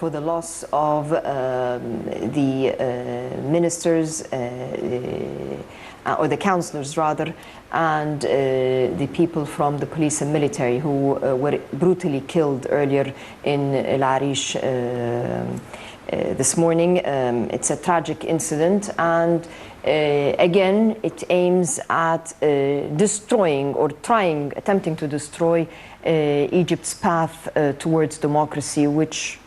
for the loss of the ministers, or the councillors rather, and the people from the police and military who were brutally killed earlier in El Arish this morning. It's a tragic incident, and again it aims at destroying or attempting to destroy Egypt's path towards democracy, which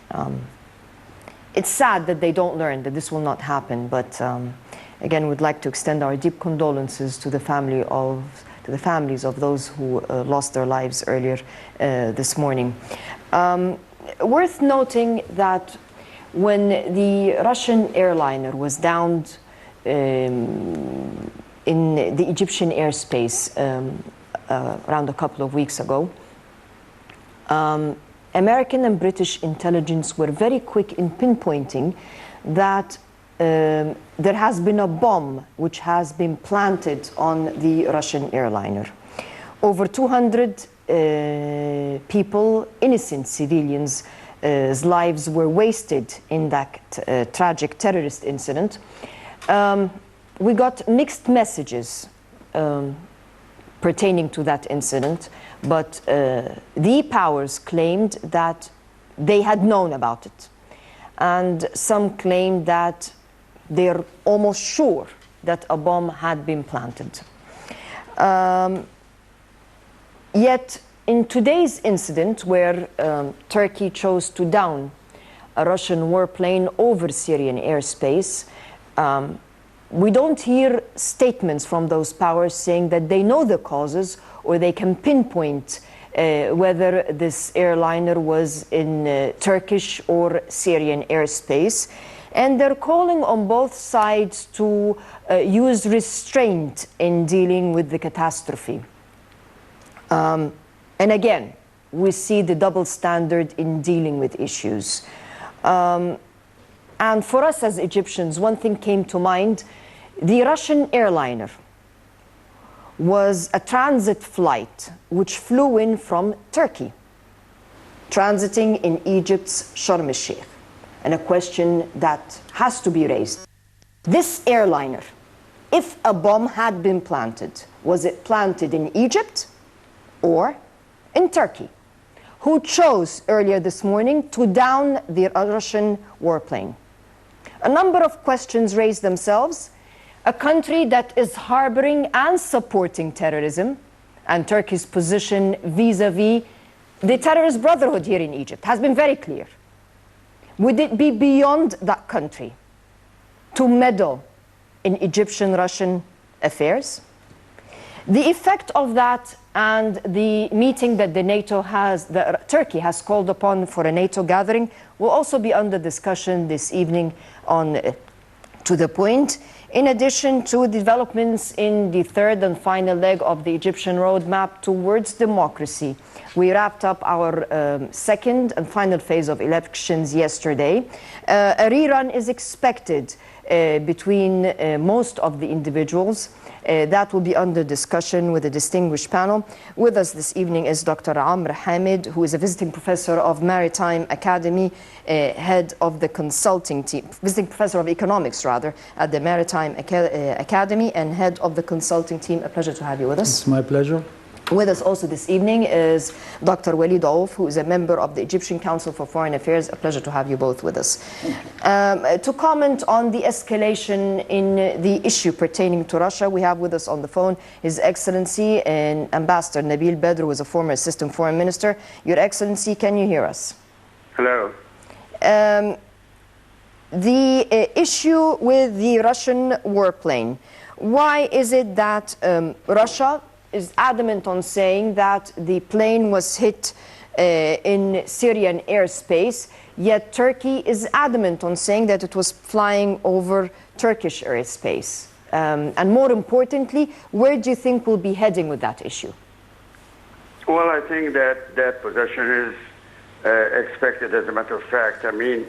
it's sad that they don't learn that this will not happen, but again, we'd like to extend our deep condolences to the families of those who lost their lives earlier this morning. Worth noting that when the Russian airliner was downed in the Egyptian airspace around a couple of weeks ago, American and British intelligence were very quick in pinpointing that there has been a bomb which has been planted on the Russian airliner. Over 200 people, innocent civilians, lives were wasted in that tragic terrorist incident. We got mixed messages pertaining to that incident, but the powers claimed that they had known about it, and some claimed that they're almost sure that a bomb had been planted. Yet in today's incident, where Turkey chose to down a Russian warplane over Syrian airspace, we don't hear statements from those powers saying that they know the causes or they can pinpoint whether this airliner was in Turkish or Syrian airspace. And they're calling on both sides to use restraint in dealing with the catastrophe. And again, we see the double standard in dealing with issues. And for us as Egyptians, one thing came to mind. The Russian airliner was a transit flight which flew in from Turkey, transiting in Egypt's Sharm el-Sheikh. And a question that has to be raised. This airliner, if a bomb had been planted, was it planted in Egypt or in Turkey? Who chose earlier this morning to down the Russian warplane? A number of questions raised themselves. A country that is harboring and supporting terrorism, and Turkey's position vis-a-vis the terrorist brotherhood here in Egypt has been very clear. Would it be beyond that country to meddle in Egyptian-Russian affairs? The effect of that and the meeting that Turkey has called upon for a NATO gathering will also be under discussion this evening on To the Point. In addition to developments in the third and final leg of the Egyptian roadmap towards democracy, we wrapped up our second and final phase of elections yesterday. A rerun is expected between most of the individuals. That will be under discussion with a distinguished panel. With us this evening is Dr. Amr Hamid, who is a visiting professor of Maritime Academy, head of the consulting team, visiting professor of economics rather, at the Maritime Academy, and head of the consulting team. A pleasure to have you with us. It's my pleasure. With us also this evening is Dr. Walid, who is a member of the Egyptian Council for Foreign Affairs. A pleasure to have you both with us. To comment on the escalation in the issue pertaining to Russia, we have with us on the phone His Excellency and Ambassador Nabil Bedr, who is a former Assistant Foreign Minister. Your Excellency, can you hear us? Hello. The issue with the Russian warplane, why is it that Russia is adamant on saying that the plane was hit in Syrian airspace, yet Turkey is adamant on saying that it was flying over Turkish airspace? And more importantly, where do you think we'll be heading with that issue? Well, I think that that position is expected, as a matter of fact. I mean,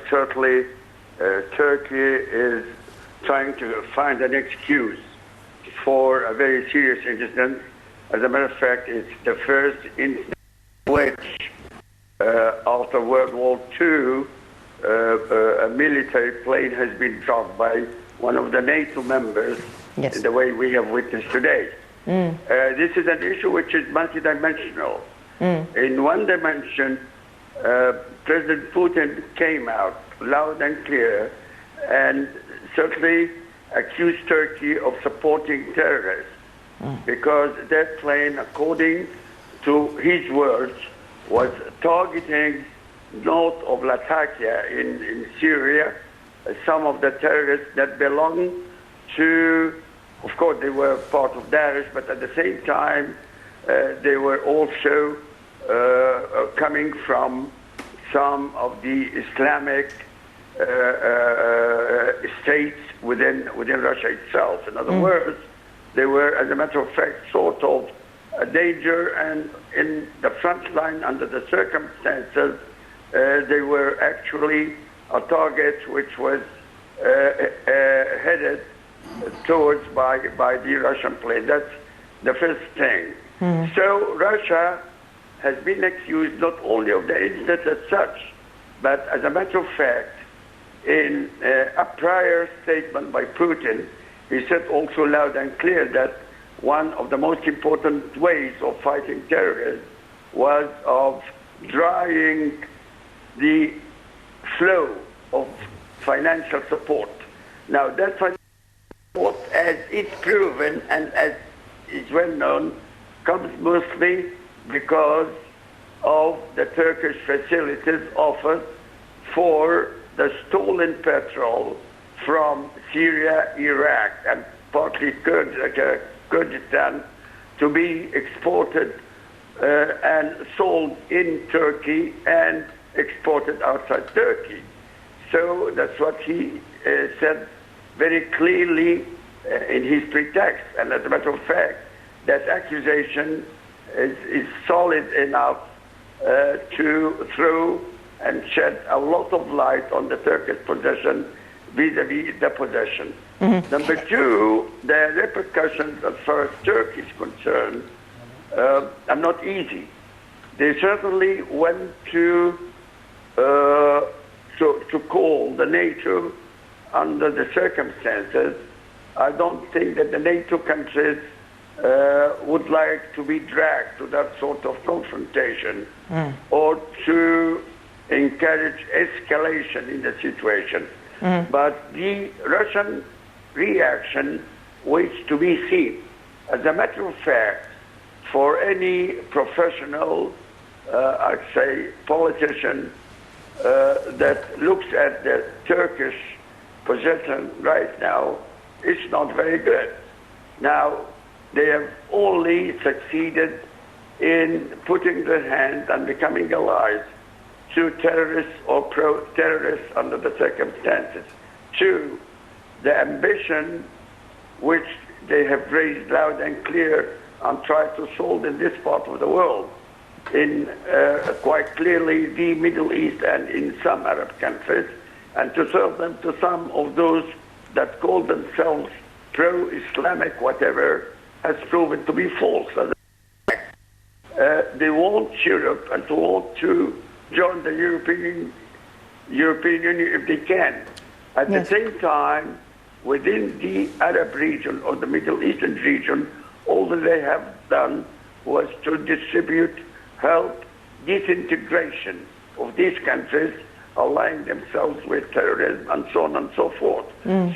certainly Turkey is trying to find an excuse for a very serious incident. As a matter of fact, it's the first incident which after World War II, a military plane has been dropped by one of the NATO members, yes, in the way we have witnessed today. This is an issue which is multidimensional. In one dimension, President Putin came out loud and clear and certainly accused Turkey of supporting terrorists because that plane, according to his words, was targeting north of Latakia in Syria, some of the terrorists that belong to, of course, they were part of Daesh, but at the same time, they were also coming from some of the Islamic states within Russia itself. In other words, they were, as a matter of fact, sort of a danger, and in the front line under the circumstances, they were actually a target which was headed towards by the Russian plane. That's the first thing. So Russia has been accused not only of the incident as such, but as a matter of fact, in a prior statement by Putin, he said also loud and clear that one of the most important ways of fighting terrorism was of drying the flow of financial support. Now, that financial support, as it's proven and as is well known, comes mostly because of the Turkish facilities offered for the stolen petrol from Syria, Iraq, and partly Kurdistan to be exported and sold in Turkey and exported outside Turkey. So that's what he said very clearly in his pretext. And as a matter of fact, that accusation is solid enough to throw and shed a lot of light on the Turkish position vis-a-vis the possession. Number two, the repercussions as far as Turkey is concerned are not easy. They certainly went to call the NATO under the circumstances. I don't think that the NATO countries would like to be dragged to that sort of confrontation or to encourage escalation in the situation. But the Russian reaction waits to be seen. As a matter of fact, for any professional, I'd say, politician that looks at the Turkish position right now, it's not very good. Now, they have only succeeded in putting their hand and becoming allies to terrorists or pro-terrorists under the circumstances. Two, the ambition which they have raised loud and clear and tried to solve in this part of the world, in quite clearly the Middle East and in some Arab countries, and to serve them to some of those that call themselves pro-Islamic whatever, has proven to be false. They want Europe and to want to join the European Union if they can. At the same time, within the Arab region or the Middle Eastern region, all that they have done was to distribute help, disintegration of these countries, allying themselves with terrorism and so on and so forth.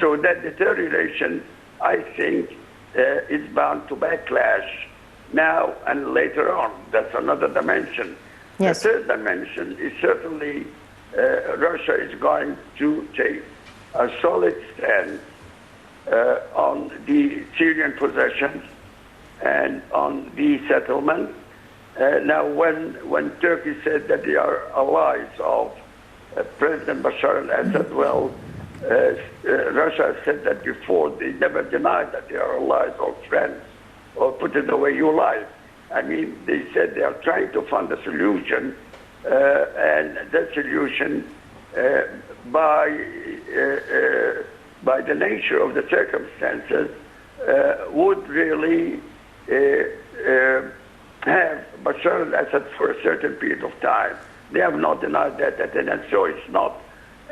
So that deterioration, I think, is bound to backlash now and later on. That's another dimension. Yes. The third dimension is certainly Russia is going to take a solid stand on the Syrian possessions and on the settlement. Now, when Turkey said that they are allies of President Bashar al-Assad, well, Russia said that before. They never denied that they are allies or friends, or put it the way you like. I mean, they said they are trying to find a solution, and that solution, by the nature of the circumstances, would really have Bashar al-Assad for a certain period of time. They have not denied that, and so it's not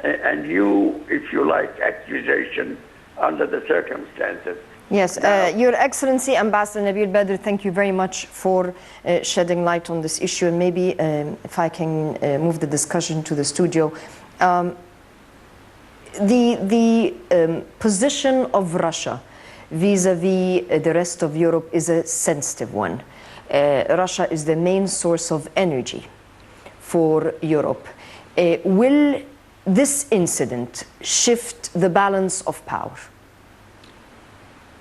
a new, if you like, accusation under the circumstances. Yes, Your Excellency, Ambassador Nabil Badr, thank you very much for shedding light on this issue. And maybe if I can move the discussion to the studio. The position of Russia vis-a-vis the rest of Europe is a sensitive one. Russia is the main source of energy for Europe. Will this incident shift the balance of power?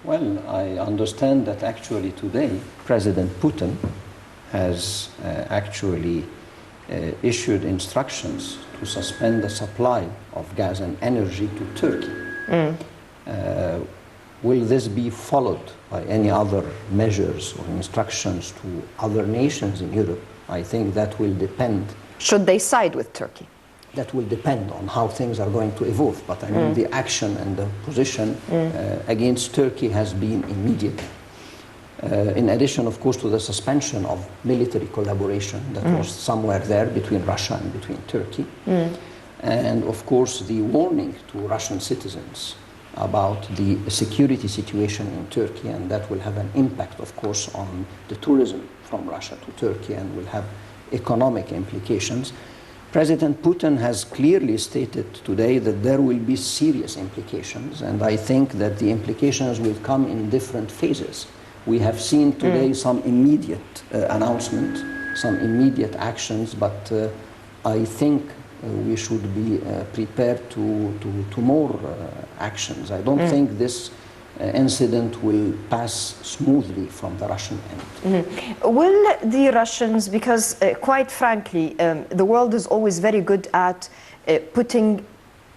Well, I understand that actually today President Putin has actually issued instructions to suspend the supply of gas and energy to Turkey. Will this be followed by any other measures or instructions to other nations in Europe? I think that will depend. Should they side with Turkey? That will depend on how things are going to evolve. But I mean, the action and the position against Turkey has been immediate. In addition, of course, to the suspension of military collaboration that was somewhere there between Russia and between Turkey. And of course, the warning to Russian citizens about the security situation in Turkey, and that will have an impact, of course, on the tourism from Russia to Turkey and will have economic implications. President Putin has clearly stated today that there will be serious implications, and I think that the implications will come in different phases. We have seen today some immediate announcement, some immediate actions, but I think we should be prepared to more actions. I don't think this incident will pass smoothly from the Russian end. Will the Russians, because quite frankly, the world is always very good at putting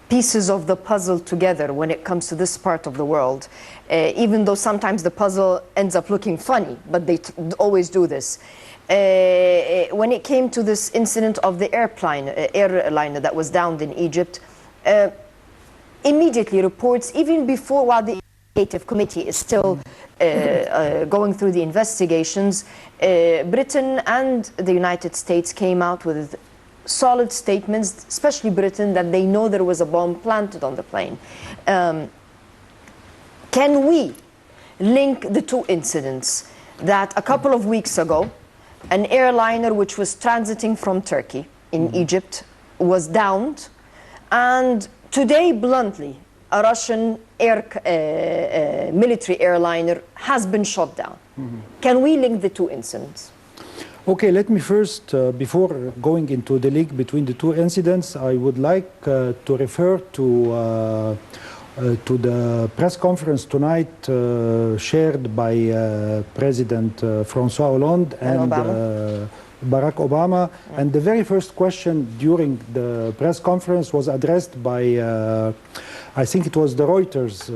pieces of the puzzle together when it comes to this part of the world, even though sometimes the puzzle ends up looking funny, but they always do this. When it came to this incident of the airliner that was downed in Egypt, immediately reports, even before, while the investigative committee is still going through the investigations, Britain and the United States came out with solid statements, especially Britain, that they know there was a bomb planted on the plane. Can we link the two incidents, that a couple of weeks ago, an airliner which was transiting from Turkey in Egypt was downed, and today, bluntly, a Russian military airliner has been shot down? Can we link the two incidents? Okay, let me first, before going into the link between the two incidents, I would like to refer to the press conference tonight shared by President François Hollande and Barack Obama. And the very first question during the press conference was addressed by, I think it was the Reuters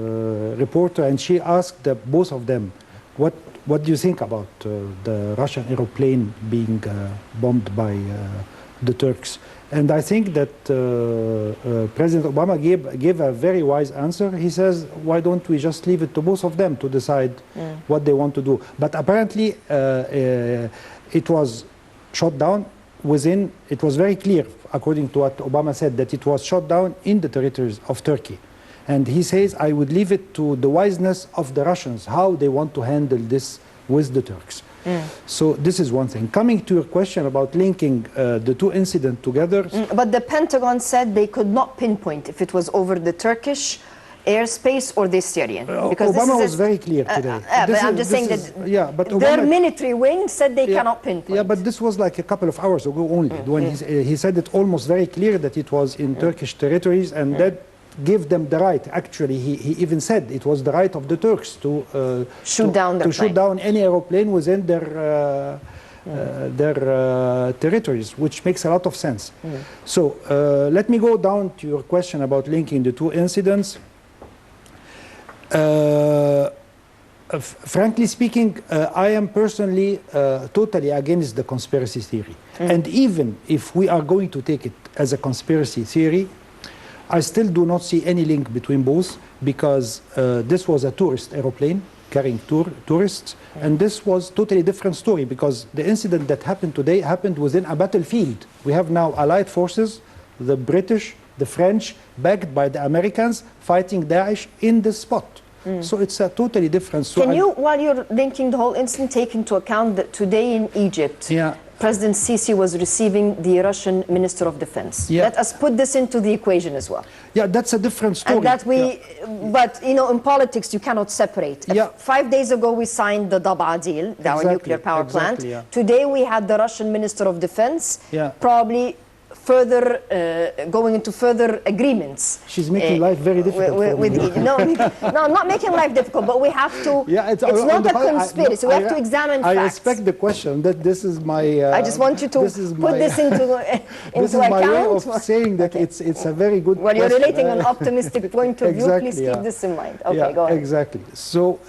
reporter, and she asked both of them, what do you think about the Russian aeroplane being bombed by the Turks? And I think that President Obama gave a very wise answer. He says, why don't we just leave it to both of them to decide what they want to do? But apparently it was shot down within, it was very clear, according to what Obama said, that it was shot down in the territories of Turkey. And he says, I would leave it to the wiseness of the Russians, how they want to handle this with the Turks. So this is one thing. Coming to your question about linking the two incidents together. But the Pentagon said they could not pinpoint if it was over the Turkish airspace or the Syrian. Because Obama was very clear today. But I'm just saying that but their military wing said they cannot pinpoint. Yeah, but this was like a couple of hours ago only, when he said it almost very clear that it was in Turkish territories, and that gave them the right. Actually, he even said it was the right of the Turks to shoot down any aeroplane within their territories, which makes a lot of sense. So let me go down to your question about linking the two incidents. Frankly speaking, I am personally totally against the conspiracy theory. And even if we are going to take it as a conspiracy theory, I still do not see any link between both, because this was a tourist aeroplane. carrying tourists. And this was totally different story, because the incident that happened today happened within a battlefield. We have now allied forces, the British, the French, backed by the Americans, fighting Daesh in this spot. So it's a totally different story. Can you, while you're linking the whole incident, take into account that today in Egypt, President Sisi was receiving the Russian Minister of Defense. Let us put this into the equation as well. Yeah, that's a different story. And that we, but you know, in politics you cannot separate. 5 days ago we signed the Dab'a deal, our nuclear power plant. Today we had the Russian Minister of Defense, probably further going into further agreements. She's making life very difficult no, I'm not making life difficult, but we have to, it's not a conspiracy. We have to examine facts. I respect the question. That this is my... I just want you to put this into account. This is my way of saying that it's a very good question. You're relating an optimistic point of view. Please keep this in mind. Okay, go ahead. Exactly. So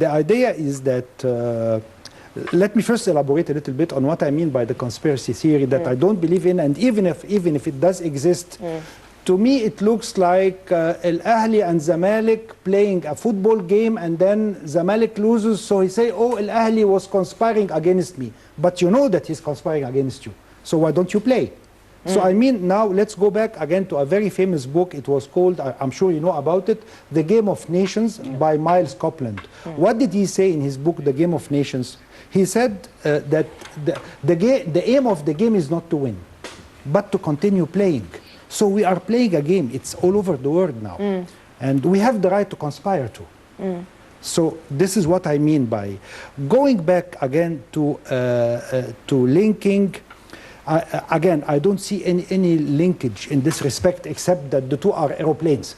the idea is that let me first elaborate a little bit on what I mean by the conspiracy theory that I don't believe in, and even if it does exist, to me it looks like Al-Ahli and Zamalek playing a football game, and then Zamalek loses, so he say, oh, Al-Ahli was conspiring against me. But you know that he's conspiring against you, so why don't you play? So I mean, now let's go back again to a very famous book. It was called, I'm sure you know about it, The Game of Nations by Miles Copeland. What did he say in his book, The Game of Nations? He said that the aim of the game is not to win, but to continue playing. So we are playing a game. It's all over the world now. And we have the right to conspire too. So this is what I mean by going back again to linking. Again, I don't see any linkage in this respect, except that the two are aeroplanes.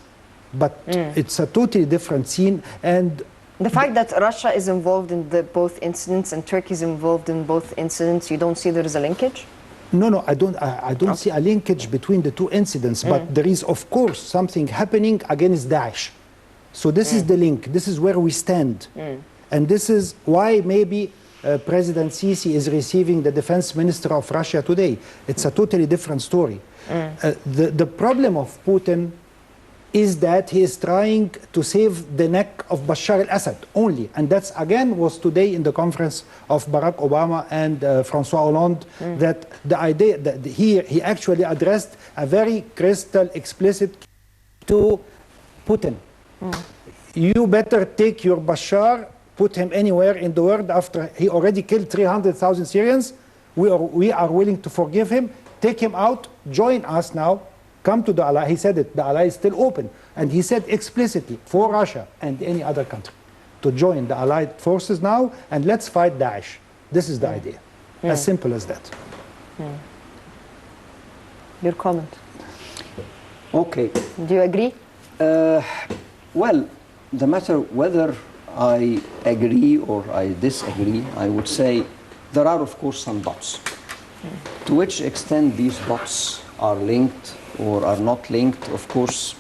But it's a totally different scene. And the fact that Russia is involved in both incidents and Turkey is involved in both incidents, you don't see there is a linkage? No, I don't see a linkage between the two incidents, but there is, of course, something happening against Daesh. So this is the link. This is where we stand. And this is why maybe President Sisi is receiving the defense minister of Russia today. It's a totally different story. The problem of Putin is that he is trying to save the neck of Bashar al-Assad only. And that's, again, was today in the conference of Barack Obama and François Hollande, that the idea that he actually addressed a very crystal explicit to Putin. You better take your Bashar, put him anywhere in the world after he already killed 300,000 Syrians. We are willing to forgive him. Take him out, join us now. Come to the ally. He said it, the ally is still open. And he said explicitly for Russia and any other country to join the allied forces now, and let's fight Daesh. This is the idea. As simple as that. Your comment? Okay. Do you agree? Well, the matter whether I agree or I disagree, I would say there are, of course, some dots. To which extent these dots are linked or are not linked, of course,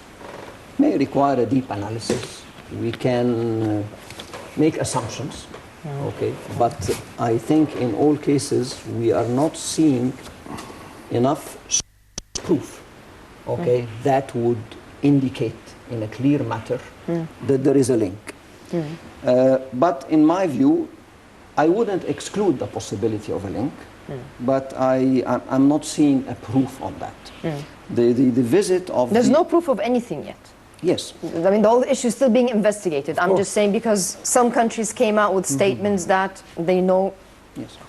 may require a deep analysis. We can make assumptions, okay? But I think in all cases we are not seeing enough proof, okay, that would indicate in a clear matter that there is a link. But in my view, I wouldn't exclude the possibility of a link, but I'm not seeing a proof on that. The visit of... There's no proof of anything yet. Yes. I mean, the whole issue is still being investigated. I'm just saying because some countries came out with statements that they know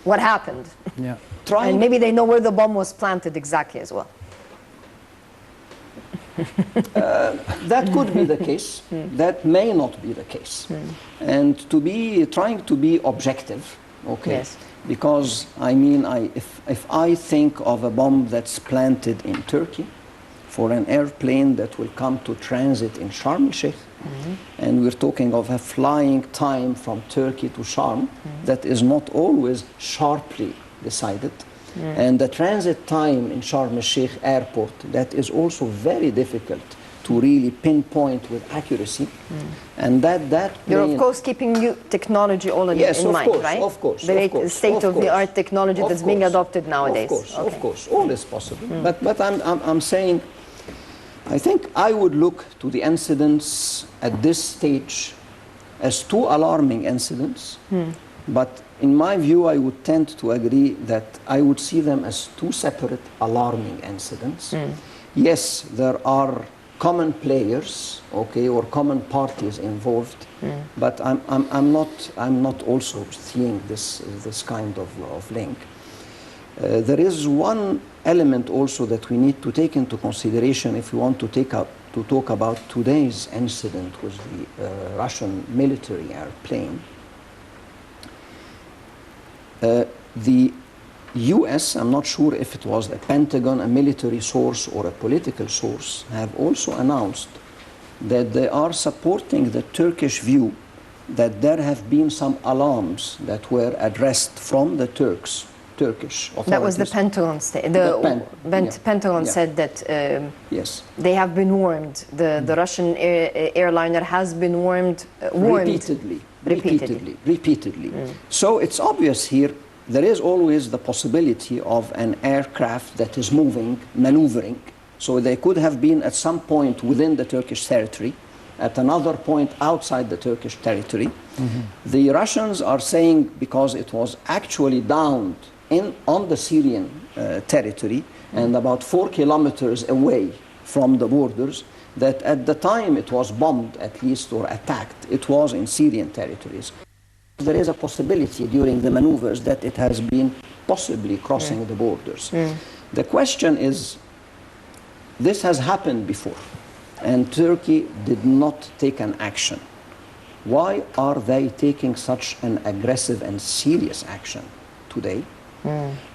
what happened. Yeah. And maybe they know where the bomb was planted exactly as well. That could be the case. That may not be the case. And trying to be objective, okay? Because, I mean, if I think of a bomb that's planted in Turkey for an airplane that will come to transit in Sharm el-Sheikh, and we're talking of a flying time from Turkey to Sharm that is not always sharply decided, and the transit time in Sharm el-Sheikh airport that is also very difficult to really pinpoint with accuracy, and that you're of course keeping new technology already in mind, right? Of course, the state-of-the-art technology that's being adopted nowadays. Of course, all is possible. But I'm saying, I think I would look to the incidents at this stage as two alarming incidents, but in my view, I would tend to agree that I would see them as two separate alarming incidents. Yes, there are common players, okay, or common parties involved, but I'm not also seeing this kind of link. There is one element also that we need to take into consideration if we want to talk about today's incident with the Russian military airplane. The US, I'm not sure if it was the Pentagon, a military source or a political source, have also announced that they are supporting the Turkish view that there have been some alarms that were addressed from the Turkish authorities. That was the Pentagon Pentagon said that yes, they have been warned. The Russian airliner has been warned repeatedly. So it's obvious here there is always the possibility of an aircraft that is maneuvering. So they could have been at some point within the Turkish territory, at another point outside the Turkish territory. The Russians are saying because it was actually downed on the Syrian territory and about 4 kilometers away from the borders, that at the time it was bombed at least or attacked, it was in Syrian territories. There is a possibility during the maneuvers that it has been possibly crossing the borders. The question is, this has happened before and Turkey did not take an action. Why are they taking such an aggressive and serious action today,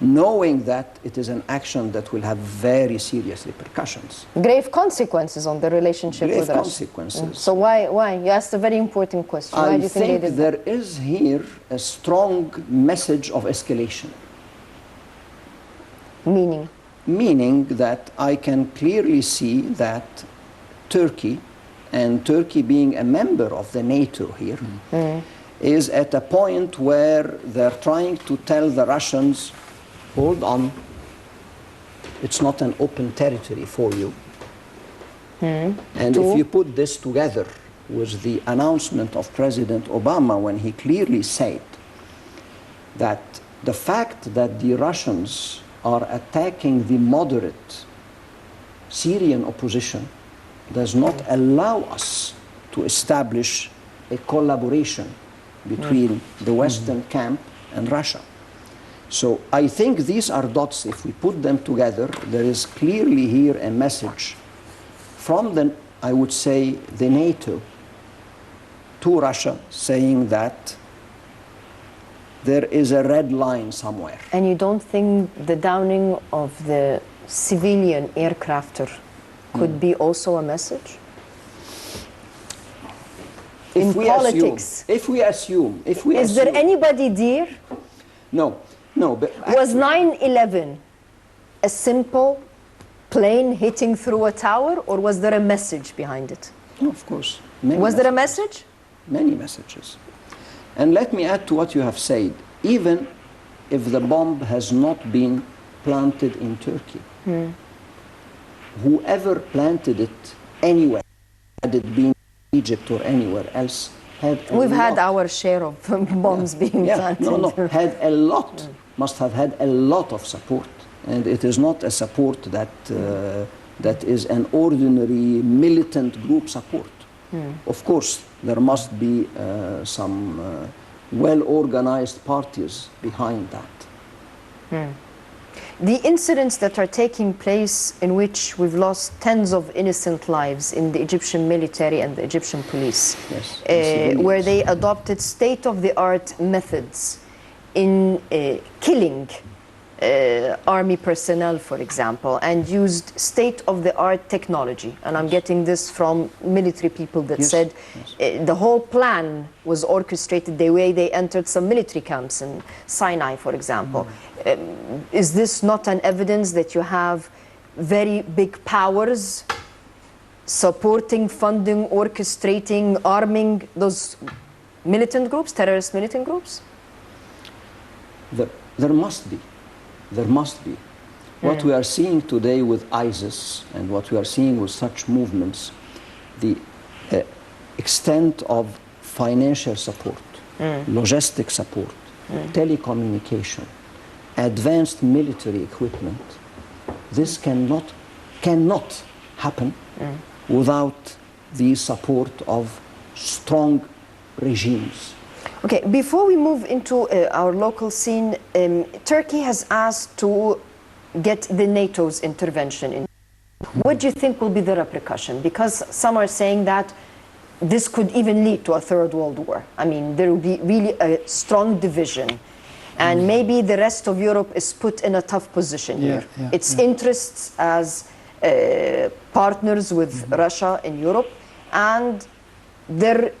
knowing that it is an action that will have very serious repercussions? Grave consequences on the relationship with Russia. Grave consequences. So why? You asked a very important question. Why do you think they did there that? is here a strong message of escalation. Meaning? Meaning that I can clearly see that Turkey, and Turkey being a member of the NATO here, is at a point where they're trying to tell the Russians, hold on, it's not an open territory for you. And if you put this together with the announcement of President Obama when he clearly said that the fact that the Russians are attacking the moderate Syrian opposition does not allow us to establish a collaboration between the Western camp and Russia. So I think these are dots, if we put them together, there is clearly here a message from the, I would say, the NATO to Russia saying that there is a red line somewhere. And you don't think the downing of the civilian aircrafter could be also a message? In politics. If we assume. Is there anybody dear? No. But was 9/11 a simple plane hitting through a tower, or was there a message behind it? No, of course. Was there a message? Many messages. And let me add to what you have said. Even if the bomb has not been planted in Turkey, whoever planted it anywhere, had it been Egypt or anywhere else, We've had our share of bombs being planted. Had a lot, must have had a lot of support. And it is not a support that, that is an ordinary militant group support. Of course, there must be some well-organized parties behind that. The incidents that are taking place in which we've lost tens of innocent lives in the Egyptian military and the Egyptian police, where they adopted state-of-the-art methods in killing army personnel, for example, and used state-of-the-art technology. And I'm getting this from military people that said the whole plan was orchestrated the way they entered some military camps in Sinai, for example. Is this not an evidence that you have very big powers supporting, funding, orchestrating, arming those militant groups, terrorist militant groups? There must be. There must be. What we are seeing today with ISIS and what we are seeing with such movements, the extent of financial support, logistic support, telecommunication, advanced military equipment. This cannot happen without the support of strong regimes. Okay, before we move into our local scene, Turkey has asked to get the NATO's intervention in. What do you think will be the repercussion? Because some are saying that this could even lead to a third world war. I mean, there will be really a strong division. And maybe the rest of Europe is put in a tough position here. Its interests as partners with Russia in Europe and their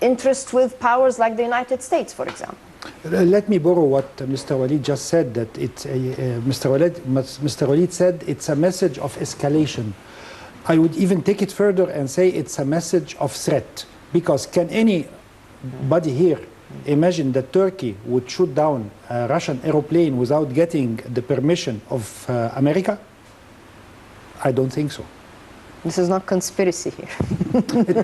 interest with powers like the United States, for example. Let me borrow what Mr. Walid just said, that it's Mr. Walid said it's a message of escalation. I would even take it further and say it's a message of threat. Because can anybody here imagine that Turkey would shoot down a Russian aeroplane without getting the permission of America? I don't think so. This is not conspiracy here.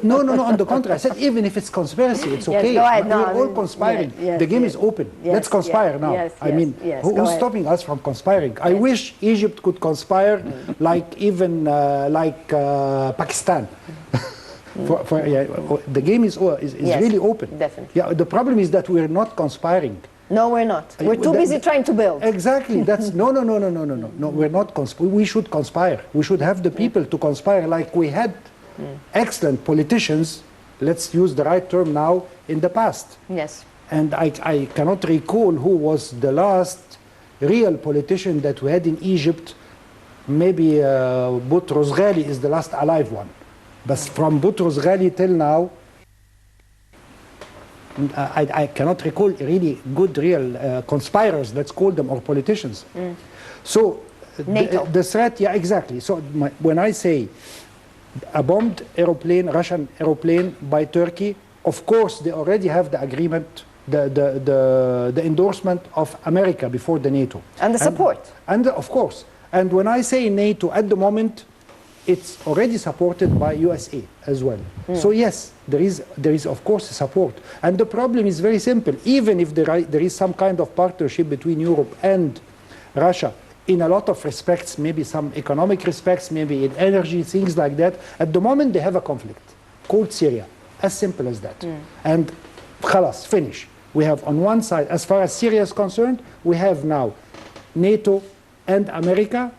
No, on the contrary. I said even if it's conspiracy, it's okay. Go ahead. We're all conspiring. The game is open. Let's conspire now. I mean, who's stopping us from conspiring? I wish Egypt could conspire like even Pakistan. The game is really open. Definitely. Yeah, the problem is that we're not conspiring. No, we're not. We're too busy trying to build. Exactly. That's no. We're not. We should conspire. We should have the people to conspire, like we had excellent politicians. Let's use the right term now. In the past. Yes. And I cannot recall who was the last real politician that we had in Egypt. Maybe Boutros Ghali is the last alive one. But from Boutros Ghali till now, I cannot recall really good real conspirators, let's call them, or politicians. So the threat, exactly. So when I say a bombed aeroplane, Russian aeroplane by Turkey, of course they already have the agreement, the endorsement of America before the NATO. And the support. And of course. And when I say NATO at the moment, it's already supported by USA as well. So yes, there is of course support. And the problem is very simple. Even if there is some kind of partnership between Europe and Russia, in a lot of respects, maybe some economic respects, maybe in energy, things like that, at the moment they have a conflict called Syria. As simple as that. And khalas, finish. We have on one side, as far as Syria is concerned, we have now NATO and America.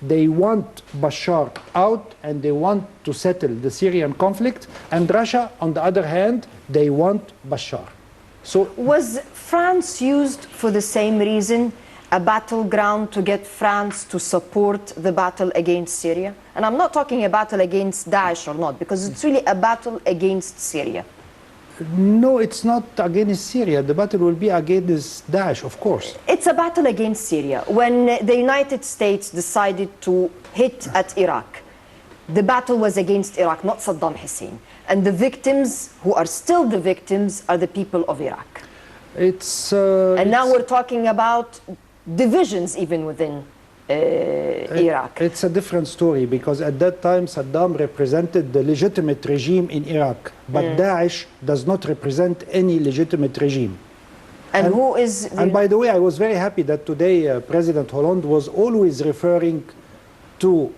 They want Bashar out and they want to settle the Syrian conflict. And Russia, on the other hand, they want Bashar. So was France used for the same reason, a battleground to get France to support the battle against Syria? And I'm not talking a battle against Daesh or not, because it's really a battle against Syria. No, it's not against Syria. The battle will be against Daesh, of course. It's a battle against Syria. When the United States decided to hit at Iraq, the battle was against Iraq, not Saddam Hussein. And the victims, who are still the victims, are the people of Iraq. And now we're talking about divisions even within Iraq. It's a different story, because at that time Saddam represented the legitimate regime in Iraq, but Daesh does not represent any legitimate regime. And who is... And by the way, I was very happy that today President Hollande was always referring to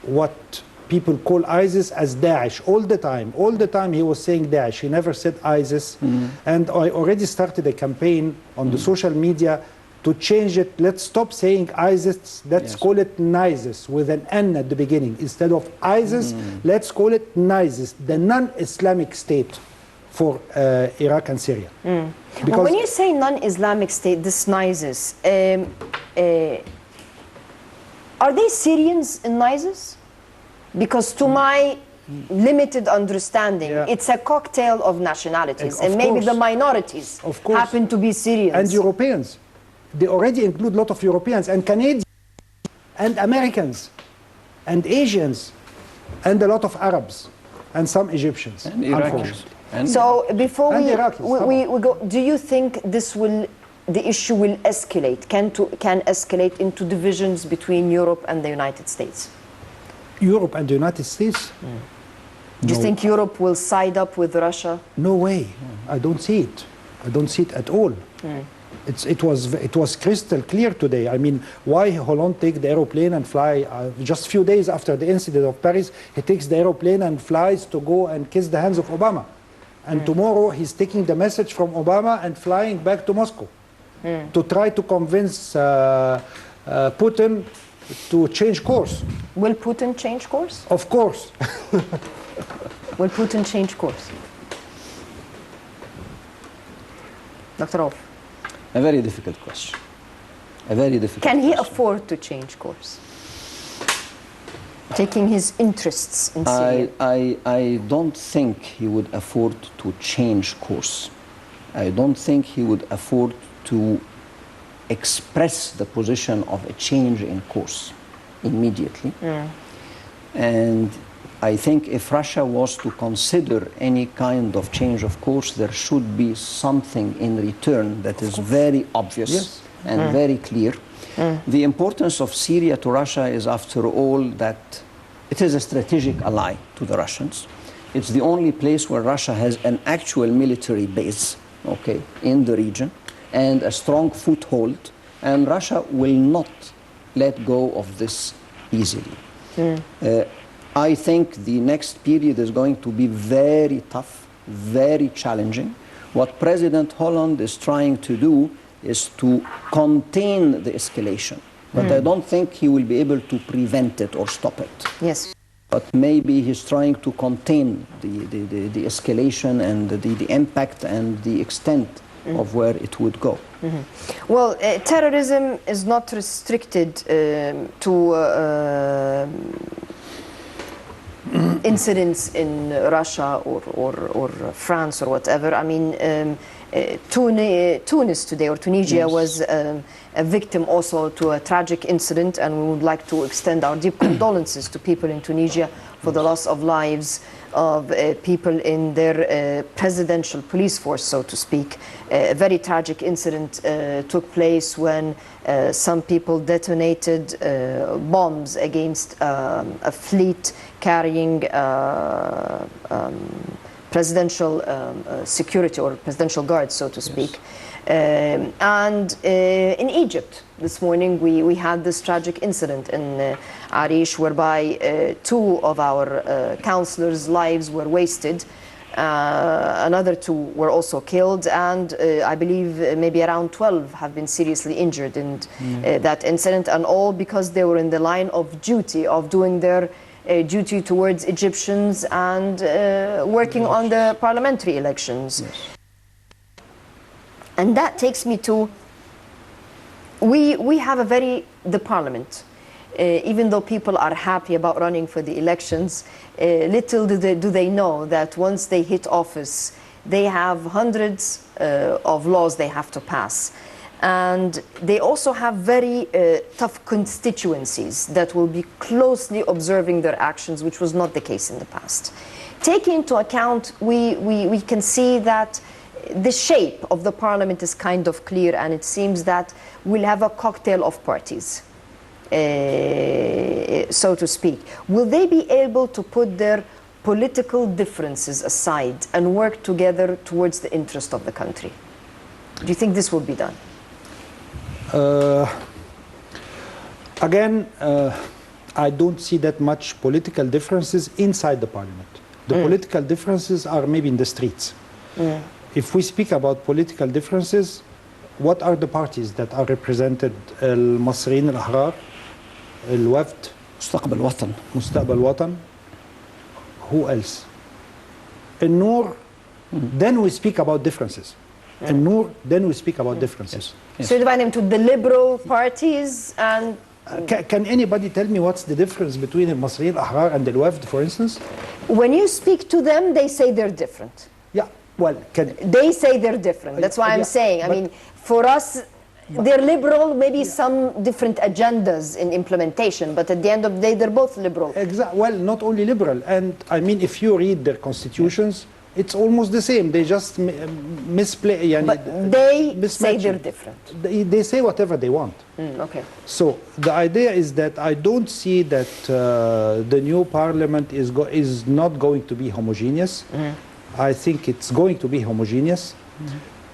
what people call ISIS as Daesh all the time. All the time he was saying Daesh. He never said ISIS. And I already started a campaign on the social media to change it. Let's stop saying ISIS, let's call it NISIS with an N at the beginning. Instead of ISIS, let's call it NISIS, the non-Islamic state for Iraq and Syria. Well, when you say non-Islamic state, this NISIS, are they Syrians in NISIS? Because to my limited understanding, it's a cocktail of nationalities, and maybe the minorities happen to be Syrians. And Europeans. They already include a lot of Europeans and Canadians and Americans and Asians and a lot of Arabs and some Egyptians. And Iraqis. So before we go, do you think the issue will escalate, can escalate into divisions between Europe and the United States? Europe and the United States? Do you think Europe will side up with Russia? No way. I don't see it. I don't see it at all. It was crystal clear today. I mean, why Hollande take the aeroplane and fly just a few days after the incident of Paris? He takes the aeroplane and flies to go and kiss the hands of Obama. And tomorrow he's taking the message from Obama and flying back to Moscow to try to convince Putin to change course. Will Putin change course? Of course. Will Putin change course? Dr. Rauf. A very difficult question. A very difficult Can he question. afford to change course? Taking his interests in Syria. I don't think he would afford to change course. I don't think he would afford to express the position of a change in course immediately. And I think if Russia was to consider any kind of change of course, there should be something in return that is very obvious and very clear. The importance of Syria to Russia is, after all, that it is a strategic ally to the Russians. It's the only place where Russia has an actual military base, okay, in the region, and a strong foothold, and Russia will not let go of this easily. I think the next period is going to be very tough, very challenging. What President Hollande is trying to do is to contain the escalation, but I don't think he will be able to prevent it or stop it. Yes. But maybe he's trying to contain the escalation and the impact and the extent of where it would go. Well, terrorism is not restricted to incidents in Russia or France or whatever. I mean, Tunis today, or Tunisia, was a victim also to a tragic incident, and we would like to extend our deep condolences to people in Tunisia for the loss of lives of people in their presidential police force, so to speak. A very tragic incident took place when some people detonated bombs against a fleet carrying presidential security or presidential guards, so to speak. And in Egypt, this morning we had this tragic incident in Arish, whereby 2 of our counselors' lives were wasted. Another 2 were also killed, and I believe maybe around 12 have been seriously injured in that incident, and all because they were in the line of duty of doing their duty towards Egyptians and working on the parliamentary elections. And that takes me to, we have the parliament, even though people are happy about running for the elections, little do they know that once they hit office, they have hundreds of laws they have to pass. And they also have very tough constituencies that will be closely observing their actions, which was not the case in the past. Taking into account, we can see that the shape of the parliament is kind of clear, and it seems that we'll have a cocktail of parties, so to speak. Will they be able to put their political differences aside and work together towards the interest of the country? Do you think this will be done? Again, I don't see that much political differences inside the parliament. The political differences are maybe in the streets. If we speak about political differences, what are the parties that are represented? المصريين الأحرار, الوفد, مستقبل وطن. مستقبل وطن. Who else? النور. Then we speak about differences. النور. Then we speak about differences. Yes. So you divide them to the liberal parties and... Can anybody tell me what's the difference between المصريين الأحرار and الوفد, for instance? When you speak to them, they say they're different. Yeah, well, They say they're different. That's why I'm saying. I mean, for us, they're liberal, maybe some different agendas in implementation, but at the end of the day, they're both liberal. Exactly. Well, not only liberal. And I mean, if you read their constitutions, it's almost the same. They just misplay. But they say mismatching. they're different. They say whatever they want. Okay. So the idea is that I don't see that the new parliament is not going to be homogeneous. I think it's going to be homogeneous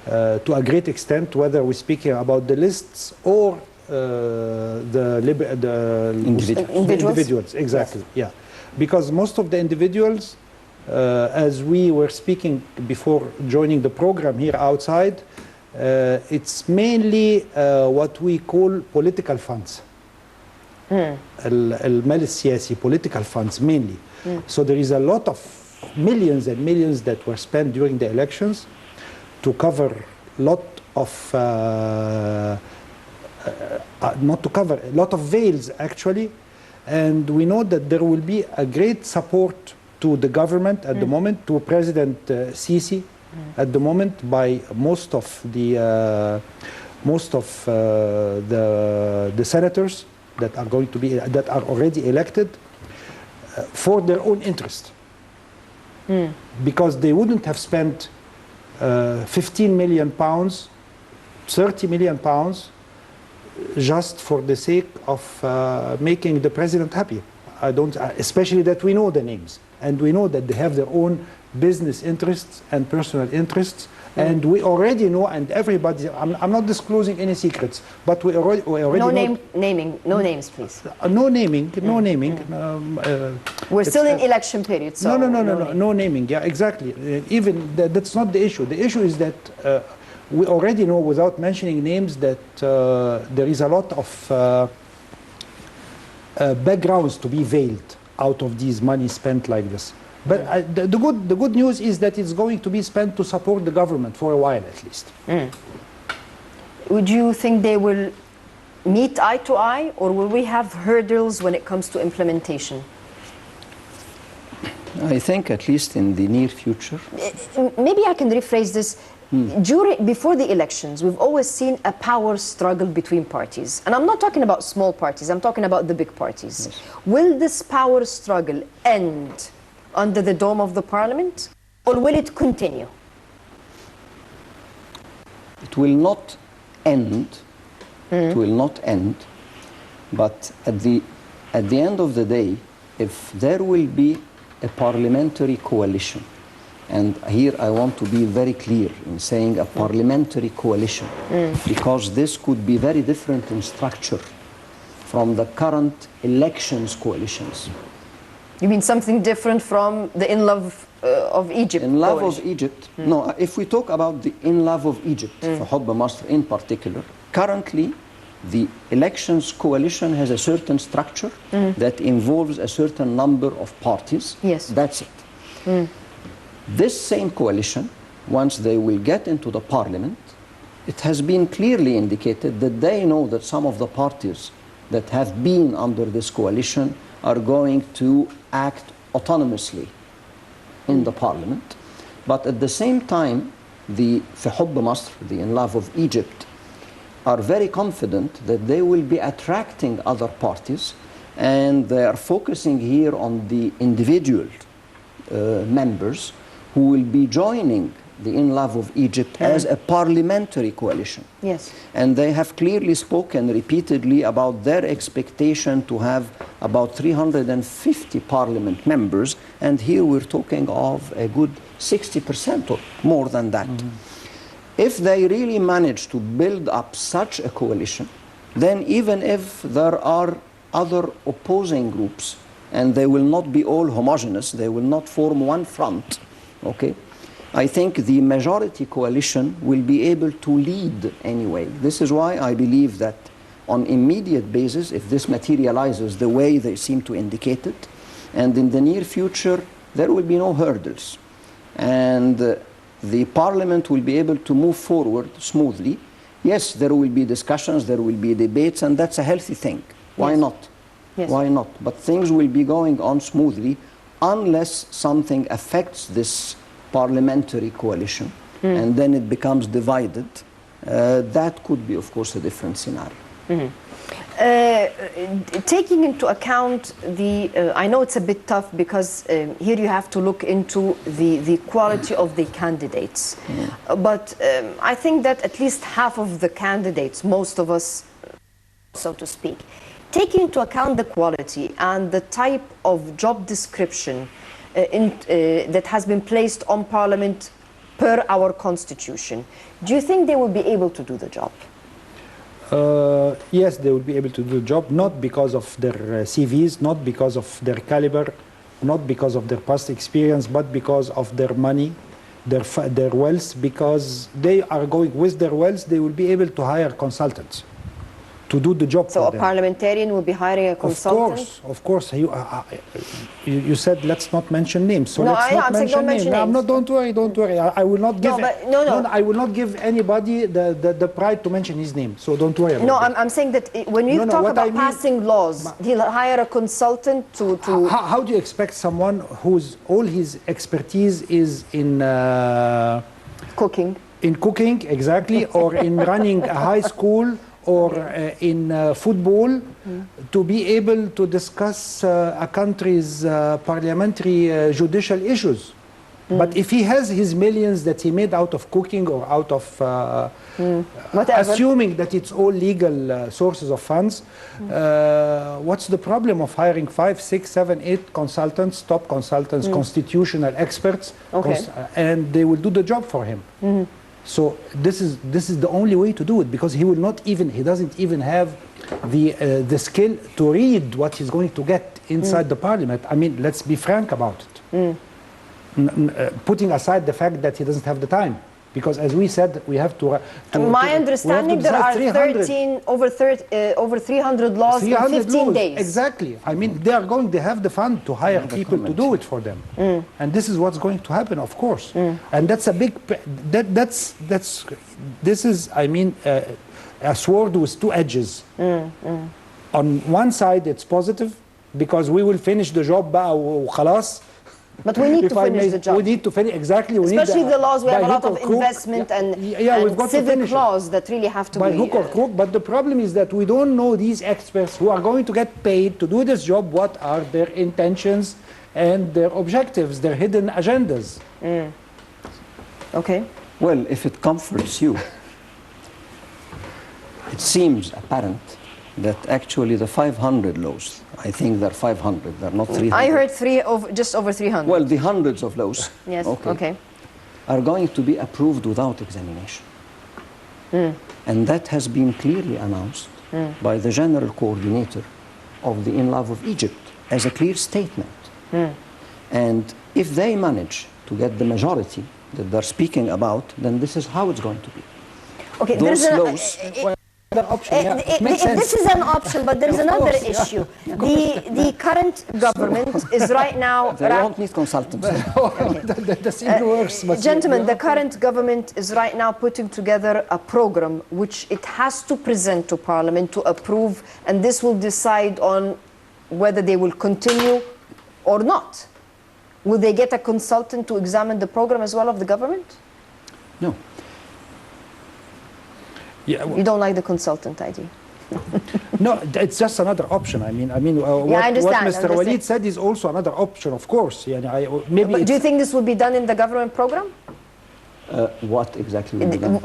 to a great extent, whether we're speaking about the lists or the individuals. Exactly. Yes. Yeah, because most of the individuals, as we were speaking before joining the program here outside, it's mainly what we call political funds. المال السياسي, political funds mainly. So there is a lot of millions and millions that were spent during the elections to cover a lot of not to cover a lot of veils actually, and we know that there will be a great support to the government at the moment, to President Sisi at the moment, by most of the senators that are going to be that are already elected for their own interest, because they wouldn't have spent 15 million pounds, 30 million pounds just for the sake of making the president happy. I don't, especially that we know the names, and we know that they have their own business interests and personal interests, and we already know, and everybody, I'm not disclosing any secrets, but we already no know, naming, no names, please. no naming, no naming. We're still in election period, so no naming. Yeah, exactly. Even that's not the issue. The issue is that we already know, without mentioning names, that there is a lot of backgrounds to be veiled out of these money spent like this. But the good news is that it's going to be spent to support the government for a while at least. Would you think they will meet eye to eye, or will we have hurdles when it comes to implementation? I think at least in the near future. Maybe I can rephrase this. Before the elections, we've always seen a power struggle between parties. And I'm not talking about small parties, I'm talking about the big parties. Yes. Will this power struggle end under the dome of the parliament, or will it continue? It will not end. It will not end. But at the end of the day, if there will be a parliamentary coalition, and here I want to be very clear in saying a parliamentary coalition, because this could be very different in structure from the current elections coalitions. You mean something different from the In Love of Egypt? In Love of Egypt, no, if we talk about the In Love of Egypt, for حب مصر in particular, currently the elections coalition has a certain structure that involves a certain number of parties. Yes. That's it. This same coalition, once they will get into the parliament, it has been clearly indicated that they know that some of the parties that have been under this coalition are going to act autonomously in the parliament. But at the same time, the في حب مصر, the In Love of Egypt, are very confident that they will be attracting other parties, and they are focusing here on the individual members who will be joining the In Love of Egypt as a parliamentary coalition. Yes. And they have clearly spoken repeatedly about their expectation to have about 350 parliament members, and here we're talking of a good 60% or more than that. If they really manage to build up such a coalition, then even if there are other opposing groups, and they will not be all homogeneous, they will not form one front, okay? I think the majority coalition will be able to lead anyway. This is why I believe that on immediate basis, if this materializes the way they seem to indicate it, and in the near future, there will be no hurdles. And the parliament will be able to move forward smoothly. Yes, there will be discussions, there will be debates, and that's a healthy thing. Why not? Yes. Why not? But things will be going on smoothly unless something affects this parliamentary coalition, and then it becomes divided. That could be, of course, a different scenario. Taking into account the, I know it's a bit tough because here you have to look into the quality of the candidates. But I think that at least half of the candidates, most of us, so to speak, taking into account the quality and the type of job description that has been placed on Parliament per our constitution, do you think they will be able to do the job? Yes, they will be able to do the job, not because of their CVs, not because of their caliber, not because of their past experience, but because of their money, their wealth, because they are going with their wealth, they will be able to hire consultants to do the job So for a them. parliamentarian will be hiring a consultant? Of course. You said let's not mention names, so No, let's not I'm saying mention don't mention names. names. No, don't worry. I will not give. No. I will not give anybody the pride to mention his name. So don't worry about No, it. I'm saying that when you talk what about I mean- passing laws, he'll hire a consultant to How do you expect someone whose all his expertise is in cooking. cooking, exactly, or in running a high school, or in football, to be able to discuss a country's parliamentary judicial issues? But if he has his millions that he made out of cooking or out of assuming that it's all legal sources of funds, what's the problem of hiring 5, 6, 7, 8 consultants, top consultants, constitutional experts, Okay. and they will do the job for him? So this is the only way to do it, because he doesn't even have the skill to read what he's going to get inside the parliament. I mean, let's be frank about it. Putting aside the fact that he doesn't have the time, because as we said, we have to. My understanding, there are over 300 laws in 15 days. Exactly. I mean, they have the fund to hire people to do it for them, and this is what's going to happen, of course. And that's a big. This is, I mean, a sword with two edges. On one side, it's positive because we will finish the job بقى وخلاص. But we need to finish the job. We need to finish, exactly. Especially the laws, we have a lot of hook or crook. investment and we've got to civic finish it. laws that really have to By be... hook or crook, but the problem is that we don't know these experts who are going to get paid to do this job, what are their intentions and their objectives, their hidden agendas. Okay. Well, if it comforts you, it seems apparent that actually the 500 laws, I think they're 500, they're not 300. I heard just over 300. Well, the hundreds of laws Yes, okay. are going to be approved without examination. And that has been clearly announced by the General Coordinator of the In Love of Egypt as a clear statement. And if they manage to get the majority that they're speaking about, then this is how it's going to be. Okay, Those there's laws... Option, yeah. this is an option, but there's another issue. The current government is right now... They don't need consultants. That's even worse. But Gentlemen, the current government is right now putting together a program which it has to present to Parliament to approve, and this will decide on whether they will continue or not. Will they get a consultant to examine the program as well of the government? No. Yeah, You don't like the consultant idea? no, it's just another option. I mean, I understand, what Mr. Walid said is also another option, of course. Yeah, maybe. But do you think this will be done in the government program? What exactly will be done?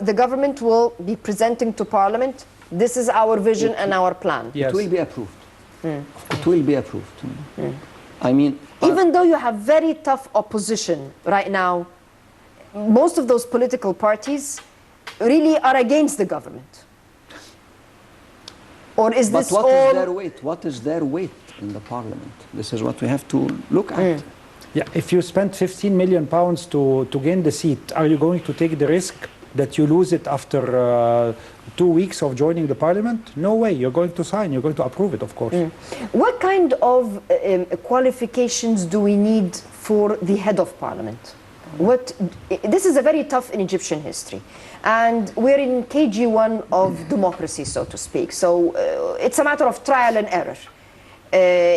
The government will be presenting to Parliament, this is our vision and our plan. Yes. It will be approved. It will be approved. I mean... Even though you have very tough opposition right now, most of those political parties really are against the government. Or is But this what all... is their weight? What is their weight in the Parliament? This is what we have to look at. Yeah, if you spend 15 million pounds to gain the seat, are you going to take the risk that you lose it after 2 weeks of joining the Parliament? No way. You're going to sign. You're going to approve it, of course. What kind of qualifications do we need for the head of Parliament? This is a very tough in Egyptian history. And we're in KG1 of democracy, so to speak. So it's a matter of trial and error.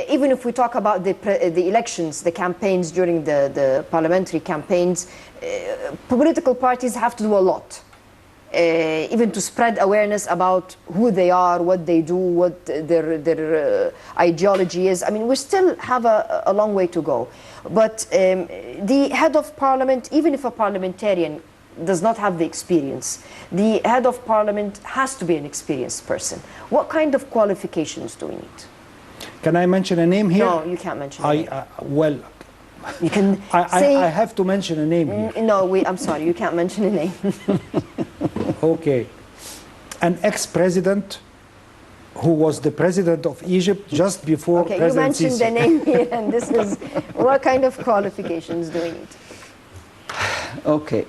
Even if we talk about the elections, the campaigns during the parliamentary campaigns, political parties have to do a lot. even to spread awareness about who they are, what they do, what their ideology is. I mean, we still have a long way to go. But the head of parliament, even if a parliamentarian does not have the experience, the head of parliament has to be an experienced person. What kind of qualifications do we need? Can I mention a name here? No, you can't mention a name. Well, you can I have to mention a name here. No, I'm sorry, you can't mention a name. Okay. An ex-president who was the president of Egypt just before Okay, President you mentioned Sisi. the name here, and this is, what kind of qualifications do we need? Okay.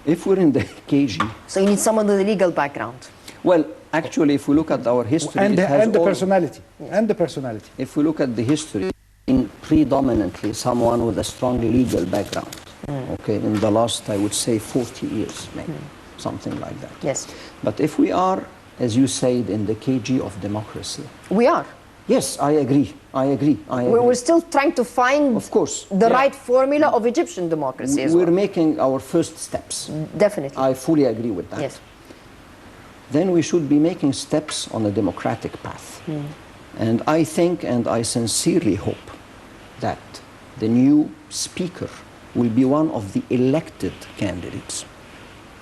If we're in the KG, So you need someone with a legal background. well, actually, if we look at our history, And it has the all- personality. And the personality. If we look at the history, in predominantly someone with a strong legal background. Okay, in the last, I would say, 40 years, maybe, something like that. Yes. But if we are, as you said, in the KG of democracy, We are. yes, I agree. I agree. We're still trying to find Of course. the Yeah. right formula of Egyptian democracy as We're well. making our first steps. Definitely. I fully agree with that. Yes. Then we should be making steps on a democratic path. And I think and I sincerely hope that the new speaker will be one of the elected candidates.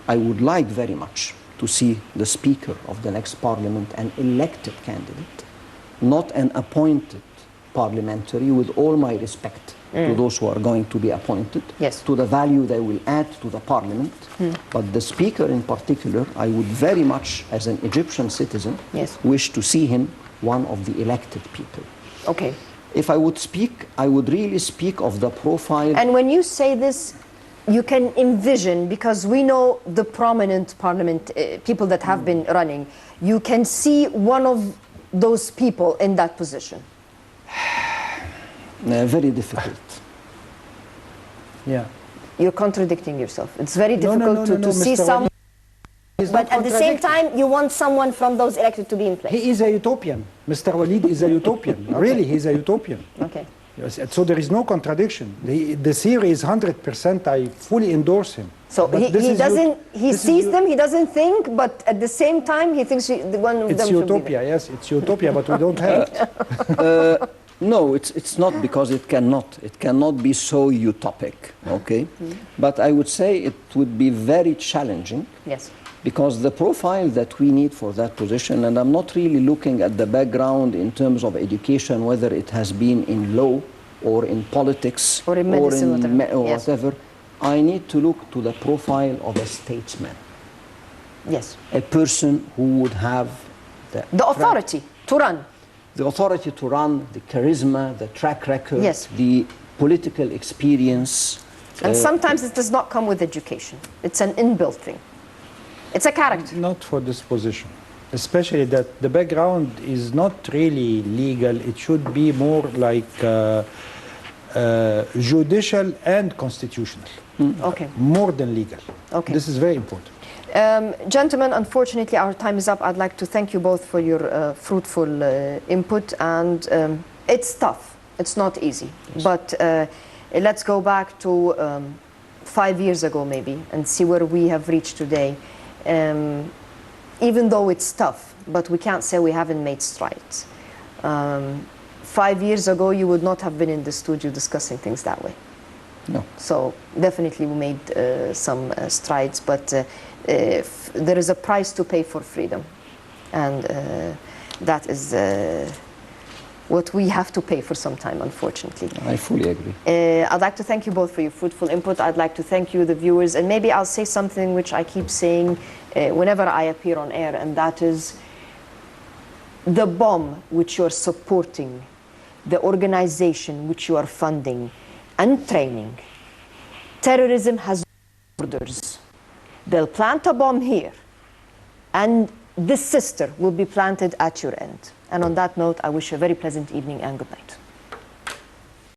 I would like very much to see the speaker of the next parliament an elected candidate, not an appointed parliamentary, with all my respect to those who are going to be appointed, Yes. to the value they will add to the parliament. But the speaker in particular, I would very much, as an Egyptian citizen, Yes. wish to see him one of the elected people. Okay. If I would speak, I would really speak of the profile. And when you say this, you can envision, because we know the prominent parliament people that have been running, you can see one of those people in that position. Very difficult. Yeah. You're contradicting yourself. It's very No, difficult to see Mr. someone, He's but not at the same contradicting. time, you want someone from those elected to be in place. He is a utopian. Mr. Walid is a utopian. Really, he's a utopian. Okay. Yes, so there is no contradiction. The theory is 100%. I fully endorse him. So But he this is doesn't, he this is sees them, he doesn't think, but at the same time, he thinks the one of It's them should be utopia, yes, it's utopia, but we don't have it. No, it's not, because it cannot. It cannot be so utopic, okay? But I would say it would be very challenging, Yes. because the profile that we need for that position, and I'm not really looking at the background in terms of education, whether it has been in law or in politics Or in medicine, whatever. or Yes. whatever, I need to look to the profile of a statesman, Yes. a person who would have The authority to run. the authority to run, the charisma, the track record, Yes. the political experience. And sometimes it does not come with education. It's an inbuilt thing. It's a character. Not for this position. Especially that the background is not really legal. It should be more like judicial and constitutional. Okay. More than legal. Okay. This is very important. Gentlemen, unfortunately, our time is up. I'd like to thank you both for your fruitful input. And it's tough. It's not easy. Yes. But let's go back to 5 years ago, maybe, and see where we have reached today. Even though it's tough, but we can't say we haven't made strides. 5 years ago, you would not have been in the studio discussing things that way. No. So definitely we made some strides, but there is a price to pay for freedom. And that is what we have to pay for some time, unfortunately. I fully agree. I'd like to thank you both for your fruitful input. I'd like to thank you, the viewers, and maybe I'll say something which I keep saying whenever I appear on air, and that is the bomb which you're supporting, the organization which you are funding and training. Terrorism has borders. They'll plant a bomb here, and this sister will be planted at your end. And on that note, I wish you a very pleasant evening and good night.